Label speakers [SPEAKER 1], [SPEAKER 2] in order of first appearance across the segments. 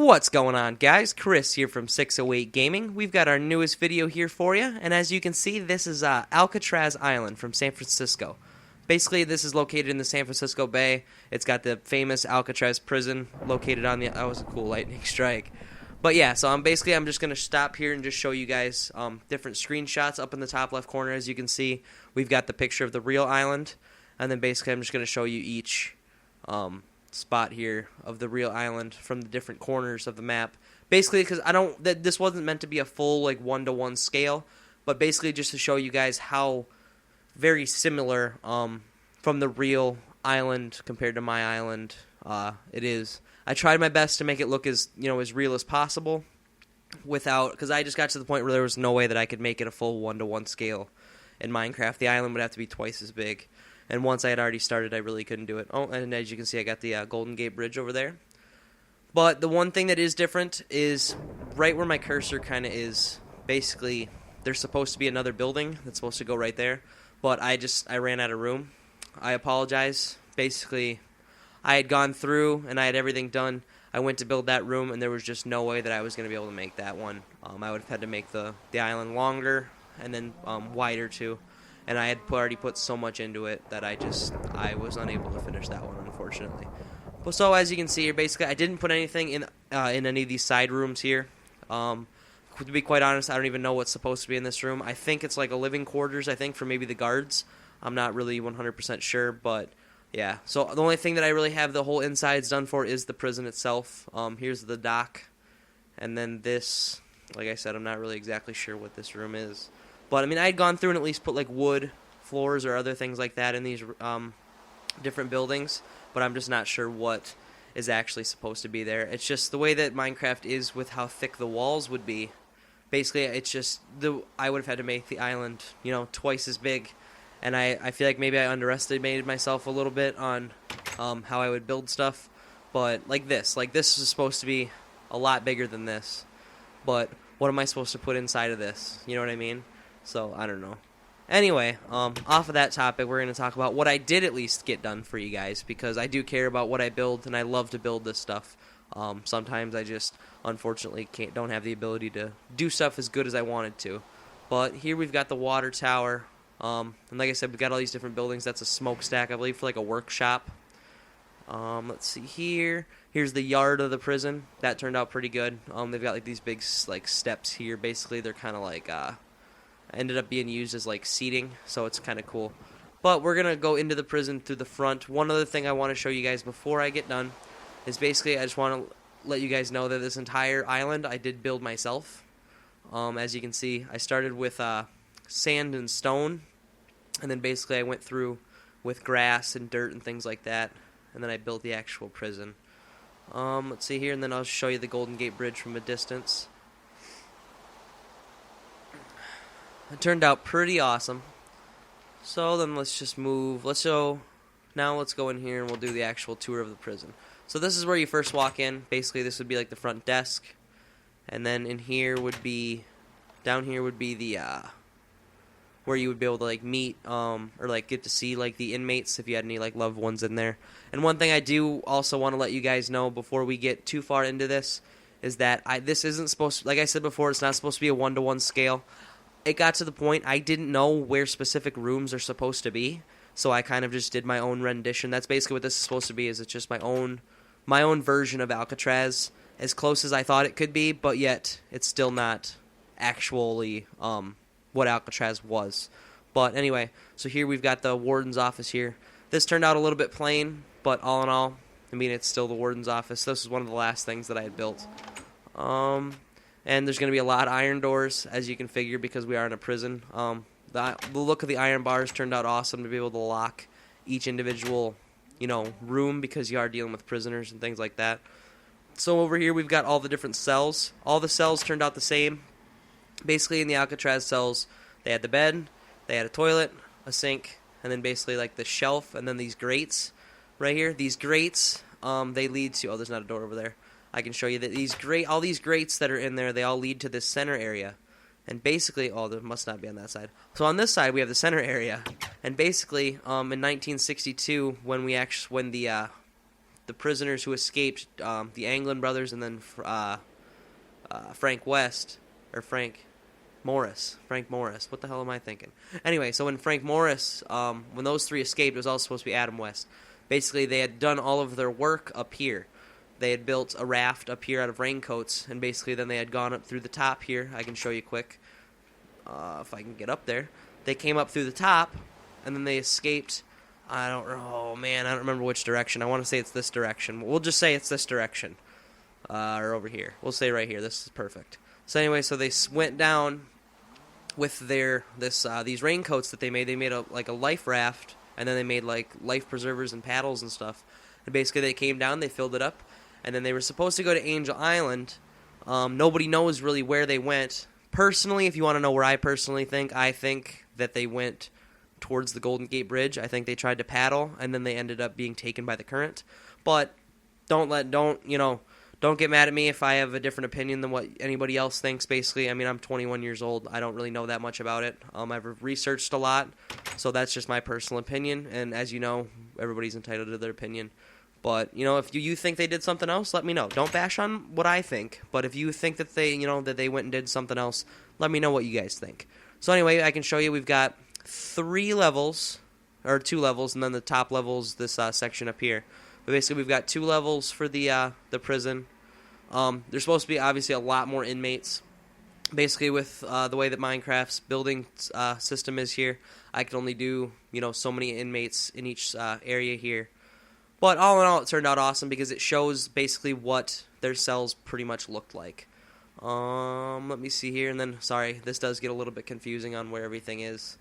[SPEAKER 1] What's going on, guys? Chris here from 608 Gaming. We've got our newest video here for you, and as you can see, this is Alcatraz Island from San Francisco. Basically, this is located in the San Francisco Bay. It's got the famous Alcatraz prison located on the... That was a cool lightning strike. But yeah, so I'm just going to stop here and just show you guys different screenshots. Up in the top left corner, as you can see, we've got the picture of the real island, and then basically I'm just going to show you each spot here of the real island from the different corners of the map. Basically, because this wasn't meant to be a full like one-to-one scale, but basically just to show you guys how very similar from the real island compared to my island it is. I tried my best to make it look as as real as possible because I just got to the point where there was no way that I could make it a full one-to-one scale in Minecraft. The island would have to be twice as big. And once I had already started, I really couldn't do it. Oh, and as you can see, I got the Golden Gate Bridge over there. But the one thing that is different is right where my cursor kind of is. Basically, there's supposed to be another building that's supposed to go right there. But I ran out of room. I apologize. Basically, I had gone through and I had everything done. I went to build that room, and there was just no way that I was going to be able to make that one. I would have had to make the island longer and then wider too. And I had already put so much into it that I was unable to finish that one, unfortunately. But so as you can see here, basically I didn't put anything in any of these side rooms here. To be quite honest, I don't even know what's supposed to be in this room. I think it's like a living quarters, I think, for maybe the guards. I'm not really 100% sure, but yeah. So the only thing that I really have the whole insides done for is the prison itself. Here's the dock. And then this, like I said, I'm not really exactly sure what this room is. But, I mean, I had gone through and at least put, like, wood floors or other things like that in these different buildings. But I'm just not sure what is actually supposed to be there. It's just the way that Minecraft is with how thick the walls would be. Basically, it's just I would have had to make the island, twice as big. And I feel like maybe I underestimated myself a little bit on how I would build stuff. But, like this is supposed to be a lot bigger than this. But what am I supposed to put inside of this? You know what I mean? So, I don't know. Anyway, off of that topic, we're going to talk about what I did at least get done for you guys, because I do care about what I build, and I love to build this stuff. Sometimes I just, unfortunately, don't have the ability to do stuff as good as I wanted to. But here we've got the water tower, and like I said, we've got all these different buildings. That's a smokestack, I believe, for like a workshop. Let's see here. Here's the yard of the prison. That turned out pretty good. They've got like these big like steps here. Basically, they're kind of like ended up being used as like seating, so it's kind of cool. But we're gonna go into the prison through the front. One other thing I want to show you guys before I get done is basically I just want to let you guys know that this entire island I did build myself. As you can see, I started with sand and stone, and then basically I went through with grass and dirt and things like that, and then I built the actual prison. Let's see here, and then I'll show you the Golden Gate Bridge from a distance. It turned out pretty awesome. So then let's just move. Now let's go in here and we'll do the actual tour of the prison. So this is where you first walk in. Basically, this would be like the front desk. And then in here would be, down here would be the, where you would be able to like meet, or like get to see like the inmates if you had any like loved ones in there. And one thing I do also want to let you guys know before we get too far into this is that this isn't supposed to, like I said before, it's not supposed to be a one-to-one scale. It got to the point I didn't know where specific rooms are supposed to be, so I kind of just did my own rendition. That's basically what this is supposed to be. Is it's just my own version of Alcatraz, as close as I thought it could be, but yet it's still not actually what Alcatraz was. But anyway, so here we've got the Warden's office here. This turned out a little bit plain, but all in all, I mean, it's still the Warden's office. This is one of the last things that I had built. And there's going to be a lot of iron doors, as you can figure, because we are in a prison. The look of the iron bars turned out awesome to be able to lock each individual, room, because you are dealing with prisoners and things like that. So over here we've got all the different cells. All the cells turned out the same. Basically, in the Alcatraz cells, they had the bed, they had a toilet, a sink, and then basically like the shelf, and then these grates right here. These grates, they lead to... Oh, there's not a door over there. I can show you that all these grates that are in there, they all lead to this center area. And basically, there must not be on that side. So on this side, we have the center area. And basically, in 1962, when the the prisoners who escaped, the Anglin brothers, and then Frank West, or Frank Morris. Frank Morris. What the hell am I thinking? Anyway, so when Frank Morris, when those three escaped, it was all supposed to be Adam West. Basically, they had done all of their work up here. They had built a raft up here out of raincoats, and basically then they had gone up through the top here. I can show you quick, if I can get up there. They came up through the top, and then they escaped. I don't remember which direction. I want to say it's this direction. We'll just say it's this direction, or over here. We'll say right here. This is perfect. So anyway, so they went down with these raincoats that they made. They made a life raft, and then they made like life preservers and paddles and stuff. And basically they came down, they filled it up, and then they were supposed to go to Angel Island. Nobody knows really where they went. Personally, if you want to know where I personally think, I think that they went towards the Golden Gate Bridge. I think they tried to paddle, and then they ended up being taken by the current. But don't get mad at me if I have a different opinion than what anybody else thinks, basically. I mean, I'm 21 years old. I don't really know that much about it. I've researched a lot, so that's just my personal opinion. And as you know, everybody's entitled to their opinion. But, if you think they did something else, let me know. Don't bash on what I think. But if you think that they went and did something else, let me know what you guys think. So anyway, I can show you we've got 3 levels, or 2 levels, and then the top level is this section up here. But basically, we've got 2 levels for the prison. There's supposed to be, obviously, a lot more inmates. Basically, with the way that Minecraft's building system is here, I can only do, so many inmates in each area here. But all in all, it turned out awesome because it shows basically what their cells pretty much looked like. Let me see here, and then, sorry, this does get a little bit confusing on where everything is.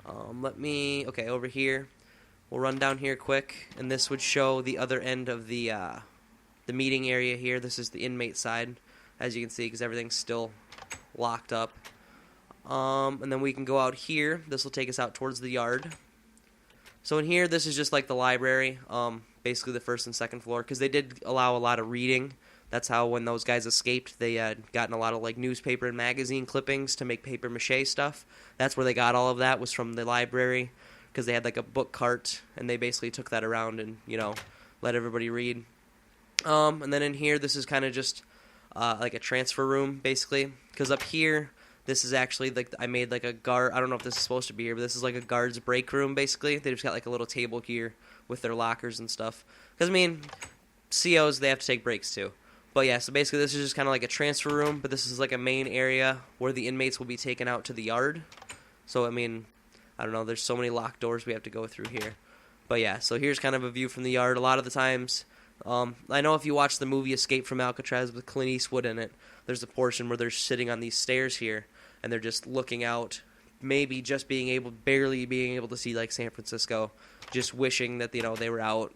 [SPEAKER 1] Okay, over here. We'll run down here quick, and this would show the other end of the meeting area here. This is the inmate side, as you can see, because everything's still locked up. And then we can go out here. This will take us out towards the yard. So in here, this is just like the library, basically the first and second floor, because they did allow a lot of reading. That's how when those guys escaped, they had gotten a lot of like newspaper and magazine clippings to make paper mache stuff. That's where they got all of that, was from the library, because they had like a book cart, and they basically took that around and, let everybody read. And then in here, this is kind of just like a transfer room, basically, because up here, this is actually like I made like a guard. I don't know if this is supposed to be here, but this is like a guard's break room, basically. They just got like a little table here with their lockers and stuff. Because, I mean, COs, they have to take breaks too. But yeah, so basically this is just kind of like a transfer room, but this is like a main area where the inmates will be taken out to the yard. So, I mean, I don't know, there's so many locked doors we have to go through here. But yeah, so here's kind of a view from the yard. A lot of the times, I know if you watch the movie Escape from Alcatraz with Clint Eastwood in it, there's a portion where they're sitting on these stairs here, and they're just looking out, maybe just barely being able to see like San Francisco, just wishing that, they were out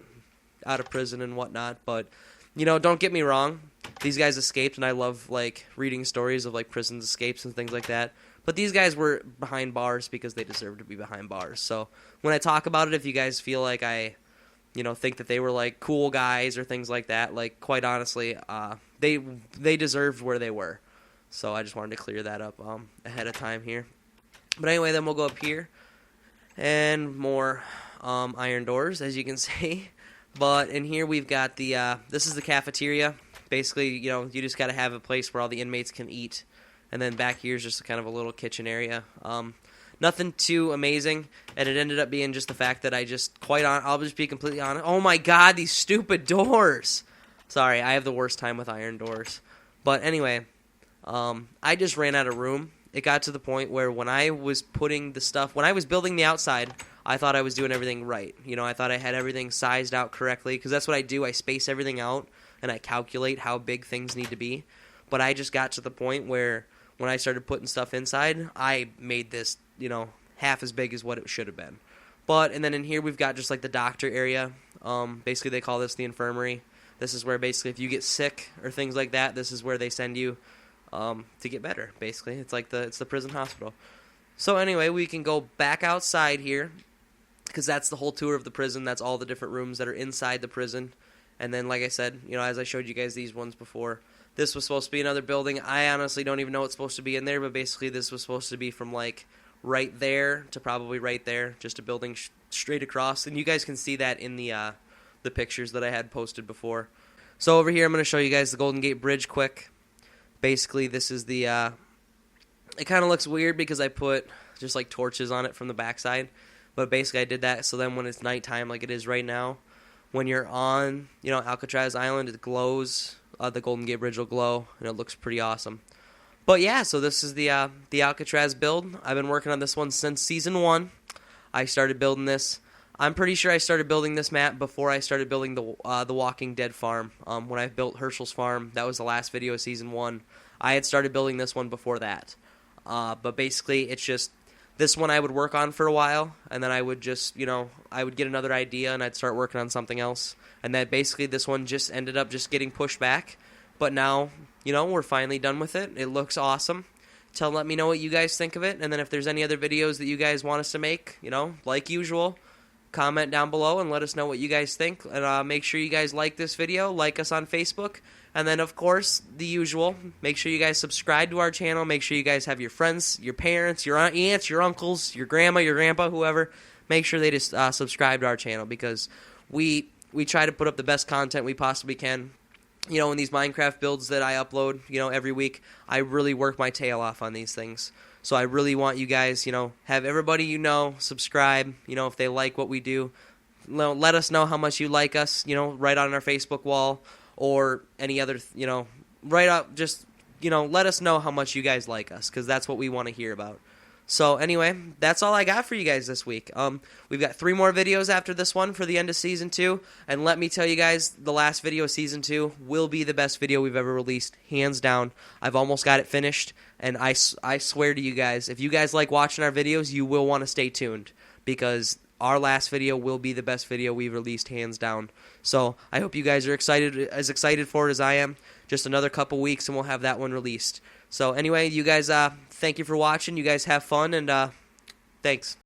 [SPEAKER 1] of prison and whatnot. But, don't get me wrong, these guys escaped, and I love like reading stories of like prison escapes and things like that. But these guys were behind bars because they deserve to be behind bars. So when I talk about it, if you guys feel like I, think that they were like cool guys or things like that, like quite honestly, they deserved where they were. So I just wanted to clear that up ahead of time here. But anyway, then we'll go up here and more iron doors, as you can see. But in here we've got this is the cafeteria. Basically, you just got to have a place where all the inmates can eat. And then back here is just kind of a little kitchen area. Nothing too amazing, and it ended up being just the fact that I'll just be completely honest. Oh my god, these stupid doors! Sorry, I have the worst time with iron doors. But anyway, I just ran out of room. It got to the point where when I was building the outside, I thought I was doing everything right. I thought I had everything sized out correctly, because that's what I do. I space everything out, and I calculate how big things need to be. But I just got to the point where when I started putting stuff inside, I made this, half as big as what it should have been. And then in here we've got just like the doctor area. Basically they call this the infirmary. This is where basically if you get sick or things like that, this is where they send you to get better, basically. It's like it's the prison hospital. So anyway, we can go back outside here, because that's the whole tour of the prison. That's all the different rooms that are inside the prison. And then, like I said, as I showed you guys these ones before, this was supposed to be another building. I honestly don't even know what's supposed to be in there, but basically this was supposed to be from like right there to probably right there, just a building straight across. And you guys can see that in the the pictures that I had posted before. So over here I'm going to show you guys the Golden Gate Bridge quick. Basically this is the, it kind of looks weird because I put just like torches on it from the backside. But basically I did that so then when it's nighttime like it is right now, when you're on, Alcatraz Island, it glows. The Golden Gate Bridge will glow, and it looks pretty awesome. But yeah, so this is the Alcatraz build. I've been working on this one since Season 1. I started building this. I'm pretty sure I started building this map before I started building the Walking Dead farm. When I built Herschel's farm, that was the last video of Season 1. I had started building this one before that. But basically, it's just this one I would work on for a while, and then I would just, I would get another idea, and I'd start working on something else. And then basically this one just ended up just getting pushed back. But now, we're finally done with it. It looks awesome. Let me know what you guys think of it. And then if there's any other videos that you guys want us to make, like usual, comment down below and let us know what you guys think. And make sure you guys like this video, like us on Facebook. And then, of course, the usual, make sure you guys subscribe to our channel. Make sure you guys have your friends, your parents, your aunts, your uncles, your grandma, your grandpa, whoever. Make sure they just subscribe to our channel because we try to put up the best content we possibly can. In these Minecraft builds that I upload, every week, I really work my tail off on these things. So I really want you guys, have everybody subscribe, if they like what we do. Let us know how much you like us, right on our Facebook wall or any other, right up, just, let us know how much you guys like us because that's what we want to hear about. So anyway, that's all I got for you guys this week. We've got 3 more videos after this one for the end of Season 2. And let me tell you guys, the last video of Season 2 will be the best video we've ever released, hands down. I've almost got it finished. And I swear to you guys, if you guys like watching our videos, you will want to stay tuned. Because our last video will be the best video we've released, hands down. So I hope you guys are as excited for it as I am. Just another couple weeks and we'll have that one released. So anyway, you guys, thank you for watching. You guys have fun, and thanks.